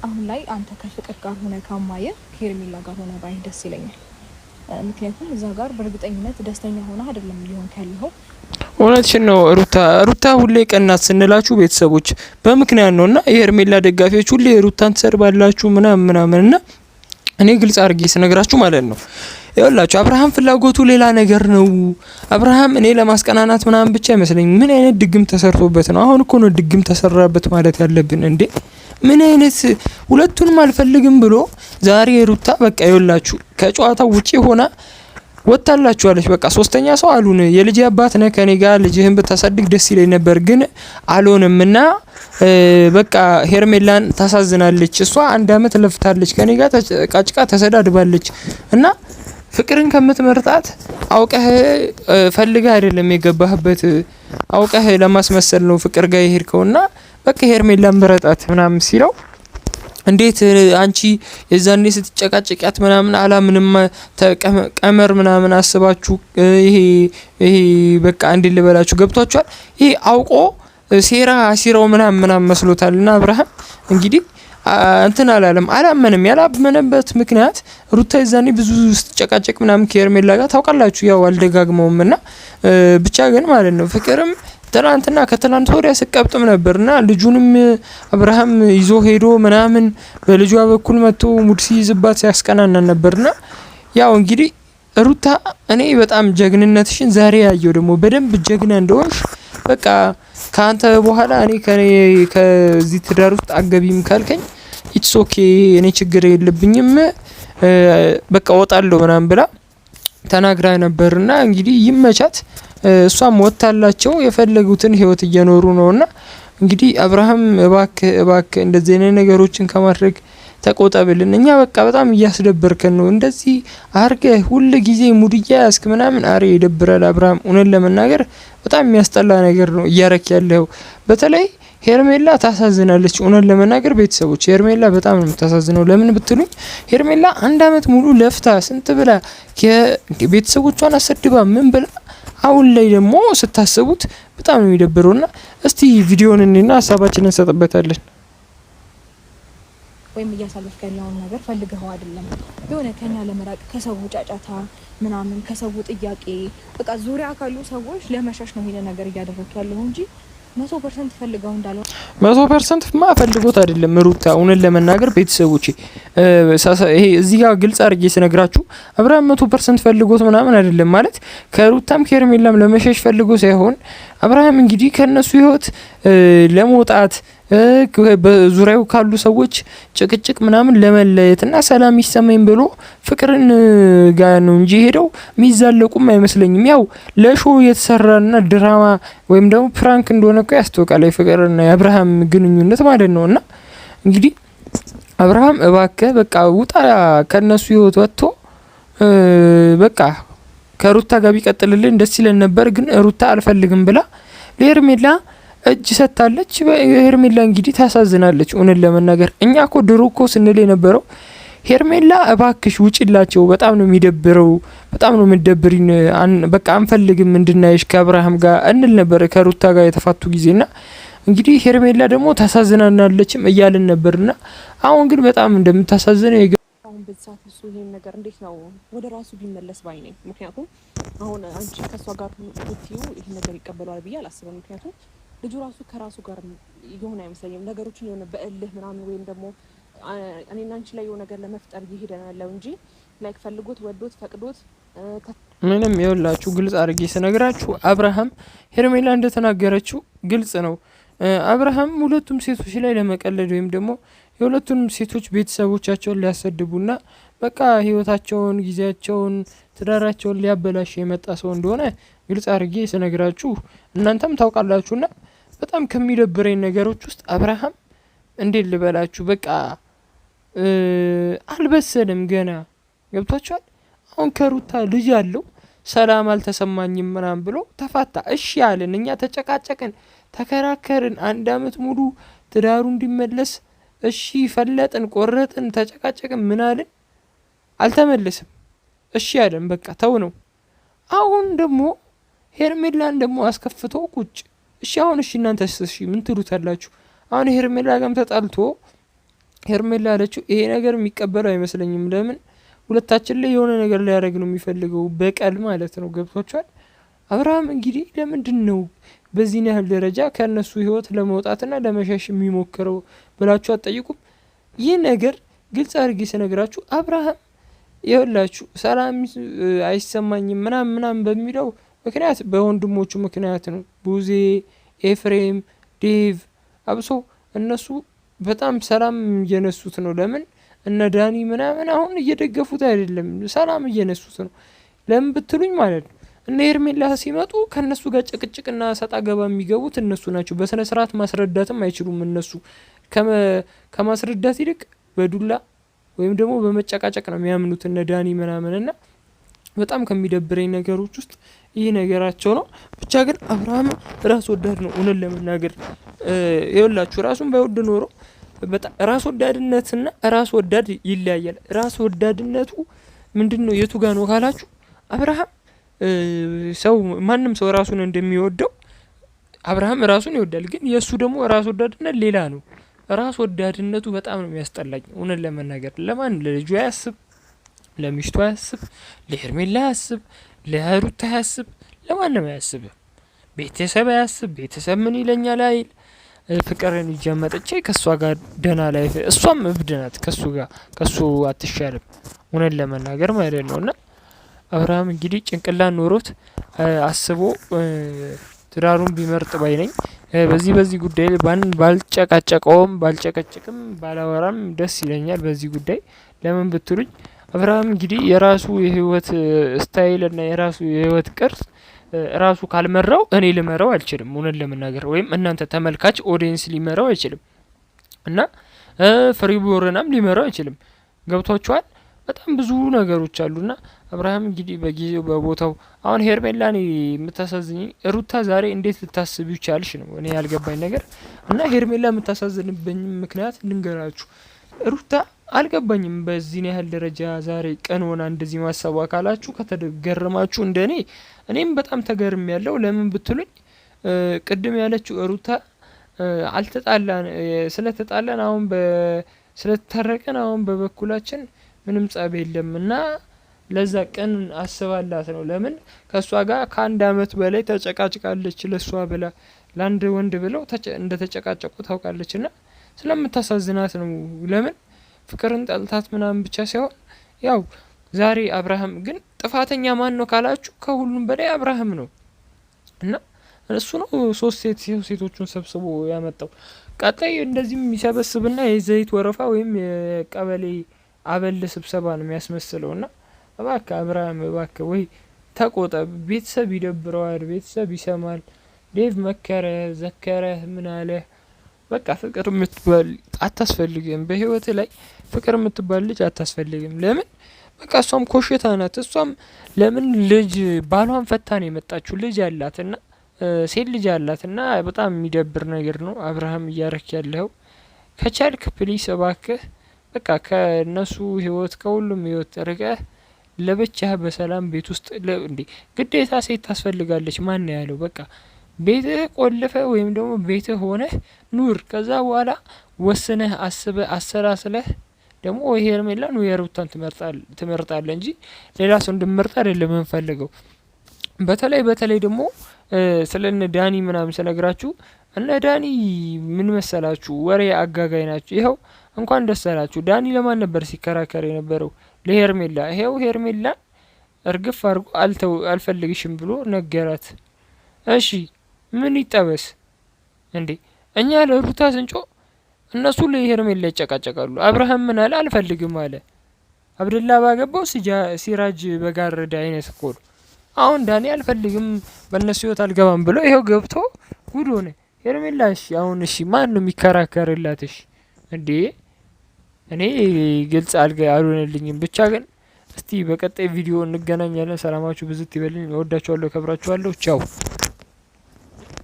አሁን ላይ አንተ ከፍቅር ጋር ሆነ ካማየ ከሄርሜላ ጋር ሆነ ባይ ደስ ይለኛል። ምክንያቱም እዛ ጋር በእርግጠኝነት ደስተኛ ሆነ አይደለም ሊሆን ካለው እውነትሽን ነው ሩታ ሁሌ ቀናት ስንላችሁ ቤተሰቦች በምክንያት ነውና የሄርሜላ ደጋፊዎች ሁሌ ሩታን ትሰርባላችሁ ምናምንና እኔ ግልጽ አድርጌ ስነግራችሁ ማለት ነው ይኸውላችሁ አብርሃም ፍላጎቱ ሌላ ነገር ነው። አብርሃም እኔ ለማስቀናናት ምናምን ብቻ አይመስለኝ። ምን አይነት ድግም ተሰርቶበት ነው? አሁን እኮ ነው ድግም ተሰራበት ማለት ያለብን እንዴ። ምን አይነት ሁለቱንም አልፈልግም ብሎ ዛሬ ሩታ በቃ ይኸውላችሁ ከጨዋታው ውጪ ሆና ወጣላችኋለች። በቃ ሶስተኛ ሰው አሉን የልጅ አባት ነህ ከኔ ጋር ልጅህን ብታሳድግ ደስ ይለኝ ነበር ግን አልሆንምና በቃ ሄርሜላን ታሳዝናለች። እሷ አንድ አመት ለፍታለች ከኔ ጋር ቃጭቃ ተሰዳድባለች እና ፍቅርን ከምትመርጣት አውቀህ ፈልገህ አይደለም የገባህበት አውቀህ ለማስመሰል ነው ፍቅር ጋር የሄድከውና በቃ ሄርሜላን ምረጣት ምናምን ሲለው እንዴት አንቺ የዛኔ ስትጨቃጨቂያት ምናምን አላምንም ቀመር ምናምን አስባችሁ ይሄ በቃ እንዴ ልበላችሁ ገብቷችኋል። ይሄ አውቆ ሴራ አሲራው ምናምን መስሎታልና አብርሃም እንግዲህ እንትን አላመንም። ያላመነበት ምክንያት ሩታ የዛኔ ብዙ ስትጨቃጨቅ ምናምን ከሄርሜላ ጋር ታውቃላችሁ። ያው አልደጋግመውምና ብቻ ግን ማለት ነው ፍቅርም ትናንትና ከትናንት ወዲያ ስቀብጥም ነበርና ልጁንም አብርሃም ይዞ ሄዶ ምናምን በልጇ በኩል መጥቶ ሙድ ሲይዝባት ሲያስቀናናን ነበርና ያው እንግዲህ ሩታ እኔ በጣም ጀግንነትሽን ዛሬ ያየው ደግሞ በደንብ ጀግና እንደሆንሽ በቃ ካንተ በኋላ እኔ ከዚህ ትዳር ውስጥ አገቢም ካልከኝ ኢትስ ኦኬ እኔ ችግር የለብኝም በቃ ወጣለሁ ምናምን ብላ ተናግራ ነበርና እንግዲህ ይመቻት። እሷም ወጣላቸው የፈለጉትን ህይወት እየኖሩ ነውና እንግዲህ አብርሃም እባክህ እንደዚህ አይነት ነገሮችን ከማድረግ ተቆጠብልን። እኛ በቃ በጣም እያስደበርከን ነው እንደዚህ አርገህ ሁሉ ጊዜ ሙድያ ያስክ ምናምን አሬ ይደብራል። አብርሃም እውነት ለመናገር በጣም የሚያስጠላ ነገር ነው እያረክ ያለው። በተለይ ሄርሜላ ታሳዝናለች። እውነት ለመናገር ቤተሰቦች ሄርሜላ በጣም ነው የምታሳዝነው። ለምን ብትሉኝ ሄርሜላ አንድ አመት ሙሉ ለፍታ ስንት ብላ ቤተሰቦቿን አሰድባ ምን ብላ አሁን ላይ ደግሞ ስታስቡት በጣም ነው የሚደብረውና እስቲ ቪዲዮን እንና ሀሳባችንን እንሰጥበታለን። ወይም እያሳለፍክ ያለውን ነገር ፈልገው አይደለም የሆነ ከኛ ለመራቅ ከሰው ጫጫታ ምናምን ከሰው ጥያቄ በቃ ዙሪያ ካሉ ሰዎች ለመሻሽ ነው ይሄን ነገር እያደረኩ ያለው እንጂ 100% ፈልገው እንዳለው 100% ፈልጎት አይደለም። ሩታ እውነት ለመናገር ቤተሰቦቼ ይሄ እዚህ ጋር ግልጽ አድርጌ ስነግራችሁ አብርሃም 100% ፈልጎት ምናምን አይደለም ማለት ከሩታም ከሄርሜላም ለመሸሽ ፈልጎ ሳይሆን አብርሃም እንግዲህ ከነሱ ህይወት ለመውጣት በዙሪያው ካሉ ሰዎች ጭቅጭቅ ምናምን ለመለየትና ሰላም ይሰማኝ ብሎ ፍቅርን ጋር ነው እንጂ ሄደው ሚዛለቁም አይመስለኝም። ያው ለሾ የተሰራና ድራማ ወይም ደግሞ ፕራንክ እንደሆነ እኮ ያስተውቃል የፍቅርና የአብርሃም ግንኙነት ማለት ነውና እንግዲህ አብርሃም እባክህ በቃ ውጣ ከነሱ ህይወት ወጥቶ በቃ ከሩታ ጋር ቢቀጥልልን ደስ ይለን ነበር። ግን ሩታ አልፈልግም ብላ ለሄርሜላ እጅ ሰጥታለች። ሄርሜላ እንግዲህ ታሳዝናለች። እውነት ለመናገር እኛ እኮ ድሮ እኮ ስንል የነበረው ሄርሜላ እባክሽ ውጪላቸው በጣም ነው የሚደብረው፣ በጣም ነው የምትደብሪን፣ በቃ አንፈልግም እንድናይሽ ከአብርሃም ጋር እንል ነበር ከሩታ ጋር የተፋቱ ጊዜና እንግዲህ ሄርሜላ ደግሞ ታሳዝናናለችም እያልን ነበርና አሁን ግን በጣም እንደምታሳዝነው አሁን በዛት እሱ ይሄን ነገር እንዴት ነው ወደ ራሱ ቢመለስ ባይ ነኝ። ምክንያቱም አሁን አንቺ ከሷ ጋር ብትዩ ይሄ ነገር ይቀበላል ብዬ አላስብም። ምክንያቱም ልጁ ራሱ ከራሱ ጋር የሆነ አይመስለኝም ነገሮችን የሆነ በእልህ ምናምን ወይም ደግሞ እኔና አንቺ ላይ የሆነ ነገር ለመፍጠር እየሄደ ነው ያለው እንጂ ላይክ ፈልጎት ወዶት ፈቅዶት ምንም ይኸውላችሁ ግልጽ አድርጌ ስነግራችሁ አብርሃም ሄርሜላ እንደተናገረችው ግልጽ ነው። አብርሃም ሁለቱም ሴቶች ላይ ለመቀለድ ወይም ደግሞ የሁለቱንም ሴቶች ቤተሰቦቻቸውን ሊያሰድቡና በቃ ህይወታቸውን፣ ጊዜያቸውን፣ ትዳራቸውን ሊያበላሽ የመጣ ሰው እንደሆነ ግልጽ አድርጌ ስነግራችሁ እናንተም ታውቃላችሁና በጣም ከሚደብረኝ ነገሮች ውስጥ አብርሃም እንዴት ልበላችሁ በቃ አልበሰለም ገና ገብቷችኋል። አሁን ከሩታ ልጅ አለው ሰላም አልተሰማኝም ምናምን ብሎ ተፋታ። እሺ ያለን እኛ ተጨቃጨቅን፣ ተከራከርን፣ አንድ አመት ሙሉ ትዳሩ እንዲመለስ እሺ ፈለጥን፣ ቆረጥን፣ ተጨቃጨቅን፣ ምን አለን አልተመለሰም። እሺ ያለን በቃ ተው ነው። አሁን ደግሞ ሄርሜላን ደግሞ አስከፍቶ ቁጭ እሺ አሁን እሺ እናንተስ እሺ ምን ትሉታላችሁ? አሁን ሄርሜላ ጋርም ተጣልቶ ሄርሜላ ያለችው ይሄ ነገር የሚቀበለው አይመስለኝም። ለምን ሁለታችን ላይ የሆነ ነገር ሊያደርግ ነው የሚፈልገው፣ በቀል ማለት ነው። ገብቷቸዋል። አብርሃም እንግዲህ ለምንድን ነው በዚህን ያህል ደረጃ ከእነሱ ህይወት ለመውጣትና ለመሸሽ የሚሞክረው ብላችሁ አትጠይቁም? ይህ ነገር ግልጽ አድርጌ ስነግራችሁ አብርሃም ይኸውላችሁ ሰላም አይሰማኝም ምናምን በሚለው ምክንያት በወንድሞቹ ምክንያት ነው። ቡዜ፣ ኤፍሬም፣ ዴቭ አብሶ እነሱ በጣም ሰላም እየነሱት ነው። ለምን እነ ዳኒ ምናምን አሁን እየደገፉት አይደለም፣ ሰላም እየነሱት ነው። ለምን ብትሉኝ ማለት ነው እነ ሄርሜላ ሲመጡ ከእነሱ ጋር ጭቅጭቅና ሰጣ ገባ የሚገቡት እነሱ ናቸው። በስነ ስርዓት ማስረዳትም አይችሉም። እነሱ ከማስረዳት ይልቅ በዱላ ወይም ደግሞ በመጨቃጨቅ ነው የሚያምኑት እነ ዳኒ ምናምን እና በጣም ከሚደብረኝ ነገሮች ውስጥ ይህ ነገራቸው ነው። ብቻ ግን አብርሃም ራስ ወዳድ ነው። እውነት ለመናገር ይኸውላችሁ ራሱን ባይወድ ኖሮ በጣም ራስ ወዳድነትና ራስ ወዳድ ይለያያል። ራስ ወዳድነቱ ምንድነው የቱ ጋ ነው ካላችሁ አብርሃም ሰው ማንም ሰው ራሱን እንደሚወደው አብርሃም ራሱን ይወዳል። ግን የእሱ ደግሞ ራስ ወዳድነት ሌላ ነው። ራስ ወዳድነቱ በጣም ነው የሚያስጠላኝ እውነት ለመናገር። ለማን ለልጁ አያስብ፣ ለሚስቱ አያስብ፣ ለሄርሜላ አያስብ፣ ለሩታ አያስብ፣ ለማንም አያስብ። ቤተሰብ አያስብ። ቤተሰብ ምን ይለኛል አይል። ፍቅርን ይጀመጥቼ ከሷ ጋር ደህና ላይ እሷም እብድ ናት። ከሱ አትሻልም እውነት ለመናገር ማለት ነውና አብርሃም እንግዲህ ጭንቅላት ኖሮት አስቦ ትዳሩን ቢመርጥ ባይ ነኝ። በዚህ ጉዳይ ባልጨቃጨቀውም ባልጨቀጭቅም ባላወራም ደስ ይለኛል በዚህ ጉዳይ። ለምን ብትሉኝ አብርሃም እንግዲህ የራሱ የህይወት ስታይል እና የራሱ የህይወት ቅርጽ ራሱ ካልመራው እኔ ልመራው አልችልም እውነት ለመናገር፣ ወይም እናንተ ተመልካች ኦዲየንስ ሊመራው አይችልም እና ፍሪቦርናም ሊመራው አይችልም። ገብቷችኋል? በጣም ብዙ ነገሮች አሉና አብርሃም እንግዲህ በጊዜው በቦታው አሁን ሄርሜላን የምታሳዝኝ ሩታ ዛሬ እንዴት ልታስቢው ቻልሽ ነው እኔ ያልገባኝ ነገር። እና ሄርሜላ የምታሳዝንብኝ ምክንያት ልንገራችሁ። ሩታ አልገባኝም በዚህን ያህል ደረጃ ዛሬ ቀን ሆና እንደዚህ ማሰቡ አካላችሁ ከተገረማችሁ እንደኔ እኔም በጣም ተገርም ያለው። ለምን ብትሉኝ ቅድም ያለችው ሩታ አልተጣላን ስለተጣላን አሁን ስለተታረቀን አሁን በበኩላችን ምንም ጸብ የለም እና ለዛ ቀን አስባላት ነው። ለምን ከሷ ጋር ከአንድ አመት በላይ ተጨቃጭቃለች። ለሷ ብላ ለአንድ ወንድ ብለው እንደተጨቃጨቁ ታውቃለች እና ስለምታሳዝናት ነው። ለምን ፍቅርን ጠልታት ምናምን ብቻ ሳይሆን ያው ዛሬ አብርሃም ግን ጥፋተኛ ማን ነው ካላችሁ ከሁሉም በላይ አብርሃም ነው እና እሱ ነው ሶስት ሴቶቹን ሰብስቦ ያመጣው። ቀጣይ እንደዚህም የሚሰበስብና የዘይት ወረፋ ወይም የቀበሌ አበል ስብሰባ ነው የሚያስመስለው እና እባክህ አብርሃም እባክህ ወይ ተቆጠብ። ቤተሰብ ይደብረዋል፣ ቤተሰብ ይሰማል። ዴቭ መከረ ዘከረ ምን አለ በቃ ፍቅር የምትባል አታስፈልግም። በህይወት ላይ ፍቅር የምትባል ልጅ አታስፈልግም። ለምን በቃ እሷም ኮሽታ ናት። እሷም ለምን ልጅ ባሏን ፈታ ነው የመጣችው። ልጅ አላትና ሴት ልጅ አላትና በጣም የሚደብር ነገር ነው አብርሃም እያረክ ያለው። ከቻልክ ፕሊስ እባክህ በቃ ከነሱ ህይወት ከሁሉም ህይወት ርቀህ ለብቻህ በሰላም ቤት ውስጥ እንዴ ግዴታ ሴት ታስፈልጋለች ማን ያለው? በቃ ቤትህ ቆልፈ ወይም ደግሞ ቤትህ ሆነህ ኑር። ከዛ በኋላ ወስነህ አስበህ አሰላስለህ ደግሞ ወይ ሄርሜላን ወይ ሩታን ትመርጣለህ እንጂ ሌላ ሰው እንድመርጥ አይደለም የምንፈልገው። በተለይ ደግሞ ስለነ ዳኒ ምናምን ስነግራችሁ እነ ዳኒ ምን መሰላችሁ ወሬ አጋጋይ ናችሁ። ይኸው እንኳን ደስ አላችሁ። ዳኒ ለማን ነበር ሲከራከር የነበረው? ለሄርሜላ። ይኸው ሄርሜላ እርግፍ አድርጎ አልፈልግሽም ብሎ ነገራት። እሺ ምን ይጠበስ እንዴ? እኛ ለሩታ ስንጮ እነሱ ለሄርሜላ ይጨቃጨቃሉ። አብርሃም ምን አለ? አልፈልግም አለ። አብደላ ባገባው ሲራጅ በጋረደ አይነት እኮ ነው። አሁን ዳኒ አልፈልግም በእነሱ ህይወት አልገባም ብሎ ይኸው ገብቶ ጉድ ሆነ። ሄርሜላ እሺ አሁን እሺ ማን ነው የሚከራከርላት? እሺ እንዴ እኔ ግልጽ አልሆነልኝም። ብቻ ግን እስቲ በቀጣይ ቪዲዮ እንገናኛለን። ሰላማችሁ ብዝት ይበልኝ። እወዳችኋለሁ፣ ከብራችኋለሁ። ቻው